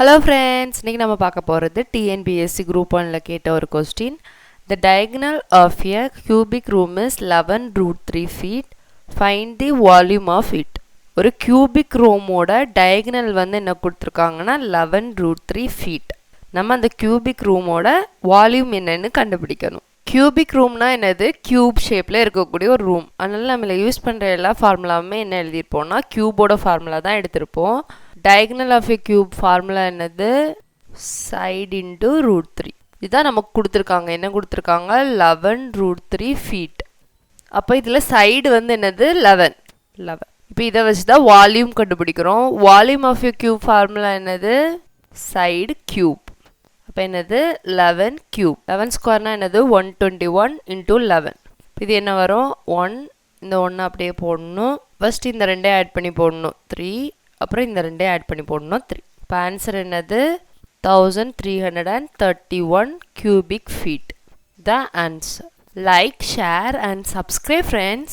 Hello friends, இன்னைக்கு நம்ம பார்க்க போறது TNPSC Group I ல கேட்ட ஒரு question. The diagonal of a cubic room is 11√3 feet. Find the volume of it. ஒரு cubic room ஓட diagonal வந்து என்ன கொடுத்திருக்காங்கன்னா 11√3 feet. நம்ம அந்த cubic room ஓட volume என்னன்னு கண்டுபிடிக்கணும். cubic roomனா என்னது? cube shapeல இருக்கக்கூடிய ஒரு room. அதனால நம்ம யூஸ் பண்ற எல்லா ஃபார்முலாவுமே என்ன எழுதிருப்போம்னா cube ஓட ஃபார்முலா தான் எடுத்திருப்போம். Diagonal of a cube formula என்னது? Side into root 3. இதான் நமக்கு கொடுத்திருக்காங்க. என்ன கொடுத்திருக்காங்க? 11√3 feet. அப்ப இதுல side வந்து என்னது? 11. இப்போ இதை வச்சுதான் வால்யூம் கண்டுபிடிக்கிறோம். Volume of a cube formula என்னது? Side cube. அப்ப என்னது? 11 cube. 11 ஸ்கொயர்னா என்னது? 121 into 11. இது என்ன வரும்? 1. இந்த 1 அப்படியே போடணும். ஃபர்ஸ்ட் இந்த ரெண்டே ஆட் பண்ணி போடணும். 3. அப்புறம் இந்த ரெண்டே ஆட் பண்ணி போடணும் 3. இப்போ ஆன்சர் என்னது? 1331 cubic feet. The answer. Like, share and subscribe friends.